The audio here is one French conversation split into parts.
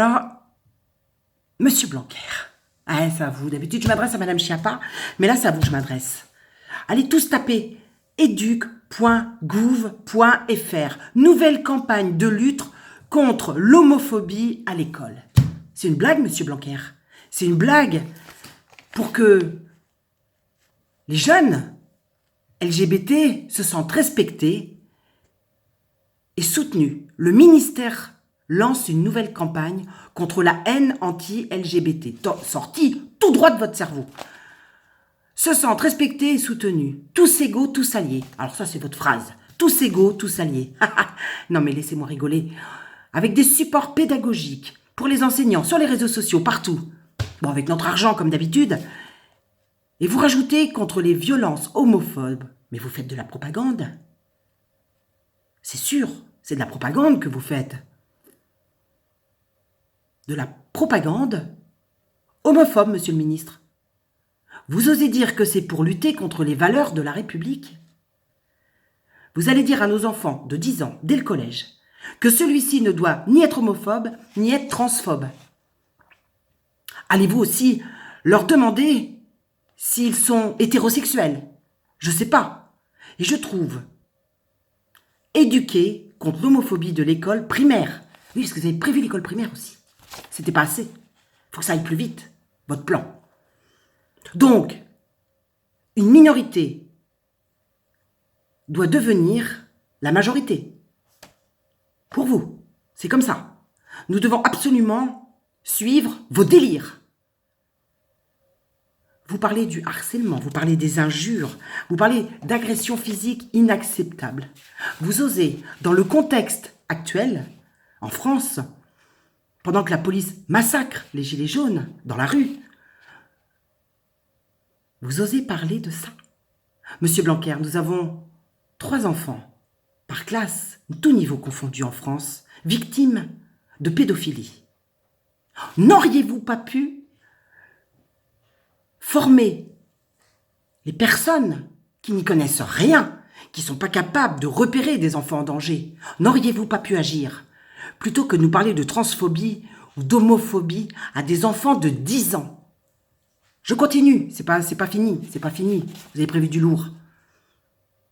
Alors, Monsieur Blanquer, ah, c'est à vous, d'habitude je m'adresse à Madame Schiappa, mais là c'est à vous que je m'adresse. Allez tous taper educ.gouv.fr, nouvelle campagne de lutte contre l'homophobie à l'école. C'est une blague, Monsieur Blanquer. C'est une blague pour que les jeunes LGBT se sentent respectés et soutenus. Le ministère lance une nouvelle campagne contre la haine anti-LGBT, sortie tout droit de votre cerveau. Se sentent respectés et soutenus. Tous égaux, tous alliés. Alors ça, c'est votre phrase. Tous égaux, tous alliés. Non mais laissez-moi rigoler. Avec des supports pédagogiques pour les enseignants, sur les réseaux sociaux, partout. Bon, avec notre argent comme d'habitude. Et vous rajoutez contre les violences homophobes. Mais vous faites de la propagande. C'est sûr, c'est de la propagande que vous faites. De la propagande homophobe, monsieur le ministre. Vous osez dire que c'est pour lutter contre les valeurs de la République? Vous allez dire à nos enfants de 10 ans, dès le collège, que celui-ci ne doit ni être homophobe, ni être transphobe. Allez-vous aussi leur demander s'ils sont hétérosexuels? Je ne sais pas. Et je trouve éduquer contre l'homophobie de l'école primaire. Oui, parce que vous avez prévu l'école primaire aussi. C'était pas assez. Il faut que ça aille plus vite, votre plan. Donc, une minorité doit devenir la majorité. Pour vous, c'est comme ça. Nous devons absolument suivre vos délires. Vous parlez du harcèlement, vous parlez des injures, vous parlez d'agressions physiques inacceptables. Vous osez, dans le contexte actuel, en France, pendant que la police massacre les gilets jaunes dans la rue, vous osez parler de ça? Monsieur Blanquer, nous avons 3 enfants par classe, tout niveau confondu en France, victimes de pédophilie. N'auriez-vous pas pu former les personnes qui n'y connaissent rien, qui ne sont pas capables de repérer des enfants en danger? N'auriez-vous pas pu agir plutôt que de nous parler de transphobie ou d'homophobie à des enfants de 10 ans? Je continue, c'est pas fini, c'est pas fini. Vous avez prévu du lourd.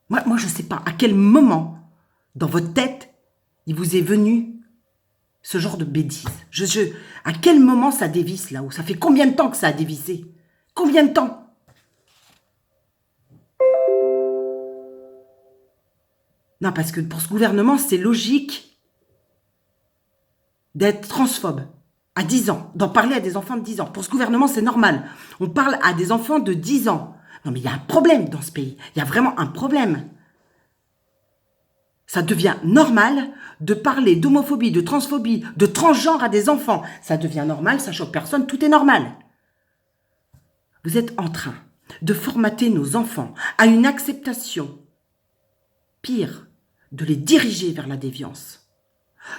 Moi, je sais pas à quel moment, dans votre tête, il vous est venu ce genre de bêtises. À quel moment ça dévisse là-haut? Ça fait combien de temps que ça a dévissé? Combien de temps? Non, parce que pour ce gouvernement, c'est logique d'être transphobe. À 10 ans, d'en parler à des enfants de 10 ans. Pour ce gouvernement, c'est normal. On parle à des enfants de 10 ans. Non, mais il y a un problème dans ce pays. Il y a vraiment un problème. Ça devient normal de parler d'homophobie, de transphobie, de transgenre à des enfants. Ça devient normal, ça choque personne, tout est normal. Vous êtes en train de formater nos enfants à une acceptation. Pire, de les diriger vers la déviance.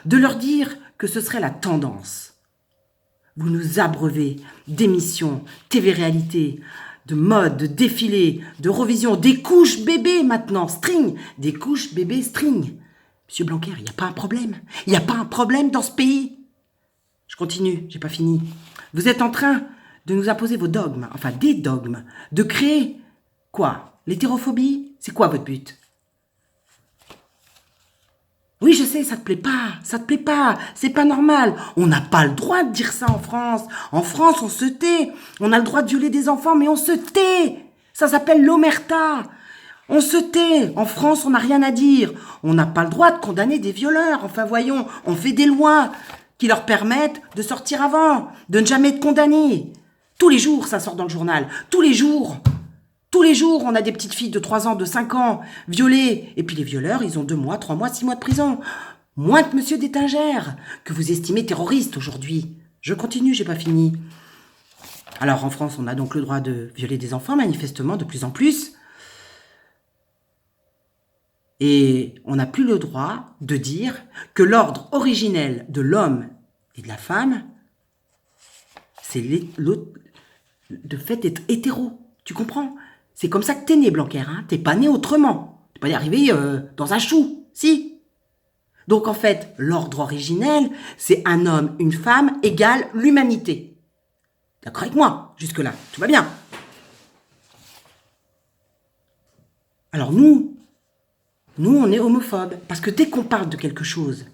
De leur dire que ce serait la tendance. Vous nous abreuvez d'émissions, TV-réalité, de mode, de défilés, de revision, des couches bébés maintenant, string, des couches bébés string. Monsieur Blanquer, il n'y a pas un problème. Il n'y a pas un problème dans ce pays. Je continue, j'ai pas fini. Vous êtes en train de nous imposer vos dogmes, enfin des dogmes, de créer quoi? L'hétérophobie? C'est quoi votre but? Oui, je sais, ça te plaît pas, c'est pas normal. On n'a pas le droit de dire ça en France. En France, on se tait. On a le droit de violer des enfants, mais on se tait. Ça s'appelle l'omerta. On se tait. En France, on n'a rien à dire. On n'a pas le droit de condamner des violeurs. Enfin, voyons, on fait des lois qui leur permettent de sortir avant, de ne jamais être condamnés. Tous les jours, ça sort dans le journal. Tous les jours. Tous les jours, on a des petites filles de 3 ans, de 5 ans, violées. Et puis les violeurs, ils ont 2 mois, 3 mois, 6 mois de prison. Moins que monsieur Détinger, que vous estimez terroriste aujourd'hui. Je continue, j'ai pas fini. Alors en France, on a donc le droit de violer des enfants, manifestement, de plus en plus. Et on n'a plus le droit de dire que l'ordre originel de l'homme et de la femme, c'est le fait d'être hétéro. Tu comprends? C'est comme ça que t'es né, Blanquer, hein. T'es pas né autrement. T'es pas arrivé dans un chou, si. Donc en fait, l'ordre originel, c'est un homme, une femme égale l'humanité. D'accord avec moi? Jusque-là, tout va bien. Alors nous, on est homophobes. Parce que dès qu'on parle de quelque chose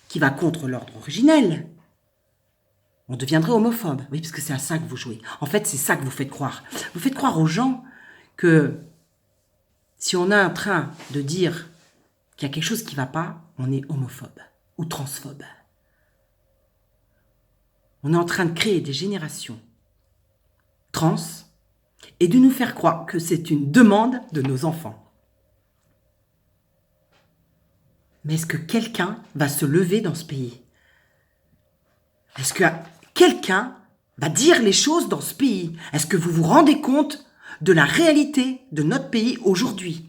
qui va contre l'ordre originel, on deviendrait homophobe. Oui, parce que c'est à ça que vous jouez. En fait, c'est ça que vous faites croire. Vous faites croire aux gens que si on est en train de dire qu'il y a quelque chose qui ne va pas, on est homophobe ou transphobe. On est en train de créer des générations trans et de nous faire croire que c'est une demande de nos enfants. Mais est-ce que quelqu'un va se lever dans ce pays? Est-ce que quelqu'un va dire les choses dans ce pays? Est-ce que vous vous rendez compte de la réalité de notre pays aujourd'hui?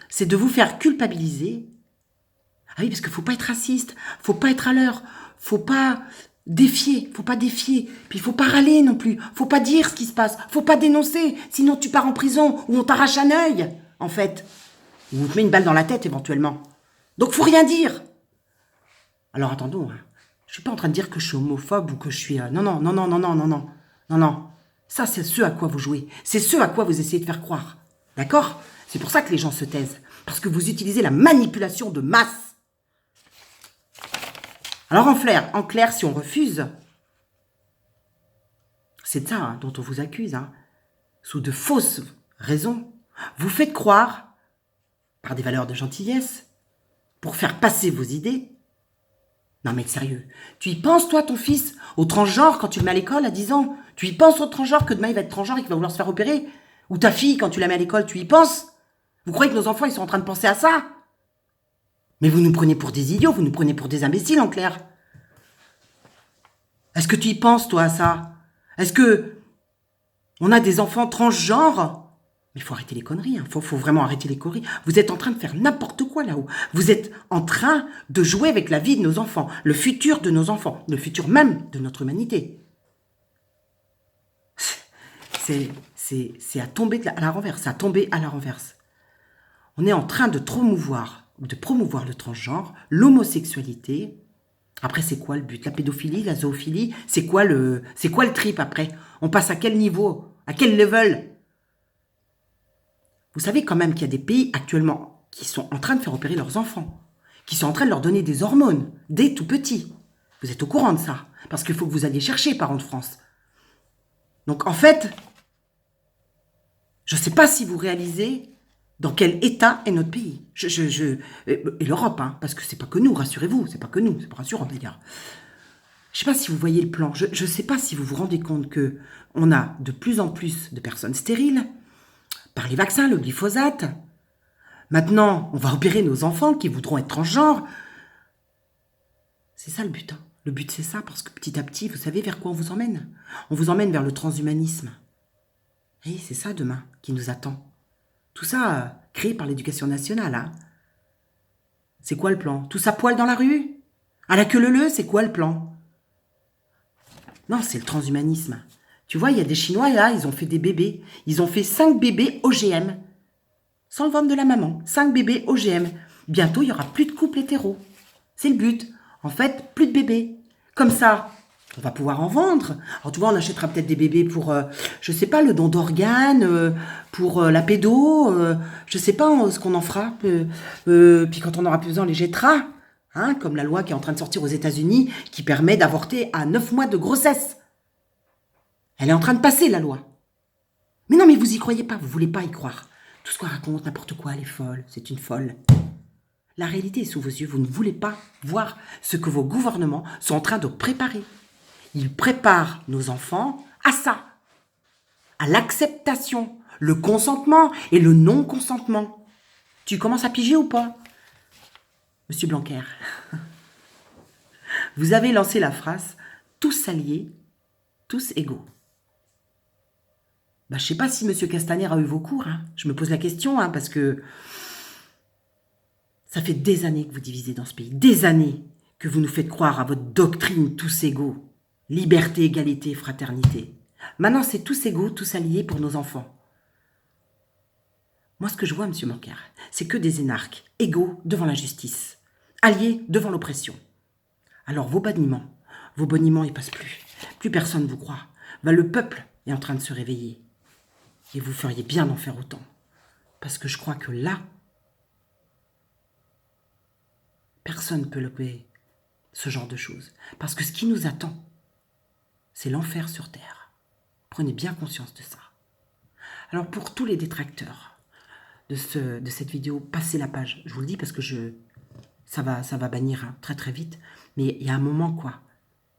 C'est de vous faire culpabiliser. Ah oui, parce qu'il ne faut pas être raciste, faut pas être à l'heure, faut pas défier. Puis il faut pas râler non plus, faut pas dire ce qui se passe, faut pas dénoncer, sinon tu pars en prison ou on t'arrache un œil, en fait. Ou on te met une balle dans la tête éventuellement. Donc faut rien dire. Alors attendons, hein. Je suis pas en train de dire que je suis homophobe ou que je suis... Non. Ça, c'est ce à quoi vous jouez. C'est ce à quoi vous essayez de faire croire. D'accord? C'est pour ça que les gens se taisent. Parce que vous utilisez la manipulation de masse. Alors en clair, si on refuse, c'est de ça hein, dont on vous accuse, hein, sous de fausses raisons. Vous faites croire, par des valeurs de gentillesse, pour faire passer vos idées. Non mais sérieux, tu y penses toi ton fils au transgenre quand tu le mets à l'école à 10 ans? Tu y penses au transgenre que demain il va être transgenre et qu'il va vouloir se faire opérer? Ou ta fille quand tu la mets à l'école, tu y penses? Vous croyez que nos enfants ils sont en train de penser à ça? Mais vous nous prenez pour des idiots, vous nous prenez pour des imbéciles en clair. Est-ce que tu y penses toi à ça? Est-ce que on a des enfants transgenres? Mais il faut arrêter les conneries, hein. Faut vraiment arrêter les conneries. Vous êtes en train de faire n'importe quoi là-haut. Vous êtes en train de jouer avec la vie de nos enfants, le futur de nos enfants, le futur même de notre humanité. C'est à tomber à la renverse, à tomber à la renverse. On est en train de promouvoir le transgenre, l'homosexualité. Après, c'est quoi le but? La pédophilie, la zoophilie? C'est quoi le trip après? On passe à quel niveau? À quel level? Vous savez quand même qu'il y a des pays actuellement qui sont en train de faire opérer leurs enfants, qui sont en train de leur donner des hormones, dès tout petits. Vous êtes au courant de ça, parce qu'il faut que vous alliez chercher, parents de France. Donc en fait, je ne sais pas si vous réalisez dans quel état est notre pays. Et l'Europe, hein, parce que c'est pas que nous, rassurez-vous, c'est pas que nous, c'est pas rassurant d'ailleurs. Je ne sais pas si vous voyez le plan, je ne sais pas si vous vous rendez compte que on a de plus en plus de personnes stériles, par les vaccins, le glyphosate. Maintenant, on va opérer nos enfants qui voudront être transgenres. C'est ça le but. Hein. Le but, c'est ça, parce que petit à petit, vous savez vers quoi on vous emmène? On vous emmène vers le transhumanisme. Et c'est ça demain qui nous attend. Tout ça créé par l'éducation nationale. Hein. C'est quoi le plan? Tout ça poil dans la rue? À la queue leu, c'est quoi le plan? Non, c'est le transhumanisme. Tu vois, il y a des Chinois, là, ils ont fait des bébés. Ils ont fait 5 bébés OGM. Sans le ventre de la maman. 5 bébés OGM. Bientôt, il n'y aura plus de couple hétéro. C'est le but. En fait, plus de bébés. Comme ça, on va pouvoir en vendre. Alors, tu vois, on achètera peut-être des bébés pour, je sais pas, le don d'organes, pour la pédo, je sais pas ce qu'on en fera. Puis quand on aura plus besoin, on les jettera. Hein, comme la loi qui est en train de sortir aux États-Unis, qui permet d'avorter à 9 mois de grossesse. Elle est en train de passer, la loi. Mais non, mais vous y croyez pas, vous voulez pas y croire. Tout ce qu'on raconte, n'importe quoi, elle est folle, c'est une folle. La réalité est sous vos yeux, vous ne voulez pas voir ce que vos gouvernements sont en train de préparer. Ils préparent nos enfants à ça, à l'acceptation, le consentement et le non-consentement. Tu commences à piger ou pas, Monsieur Blanquer? Vous avez lancé la phrase « tous alliés, tous égaux ». Je ne sais pas si M. Castaner a eu vos cours. Hein. Je me pose la question, hein, parce que ça fait des années que vous divisez dans ce pays. Des années que vous nous faites croire à votre doctrine tous égaux. Liberté, égalité, fraternité. Maintenant, c'est tous égaux, tous alliés pour nos enfants. Moi, ce que je vois, M. Blanquer, c'est que des énarques égaux devant la justice. alliés devant l'oppression. Alors vos banniments, ils passent plus. Plus personne vous croit. Ben, le peuple est en train de se réveiller. Et vous feriez bien d'en faire autant. Parce que je crois que là, personne ne peut lever ce genre de choses. Parce que ce qui nous attend, c'est l'enfer sur terre. Prenez bien conscience de ça. Alors pour tous les détracteurs de cette vidéo, passez la page. Je vous le dis parce que ça va bannir hein, très très vite. Mais il y a un moment quoi,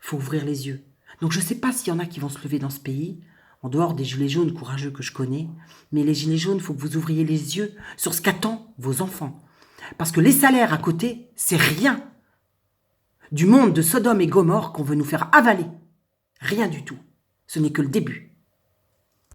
il faut ouvrir les yeux. Donc je ne sais pas s'il y en a qui vont se lever dans ce pays, en dehors des gilets jaunes courageux que je connais. Mais les gilets jaunes, il faut que vous ouvriez les yeux sur ce qu'attendent vos enfants. Parce que les salaires à côté, c'est rien du monde de Sodome et Gomorrhe qu'on veut nous faire avaler. Rien du tout. Ce n'est que le début.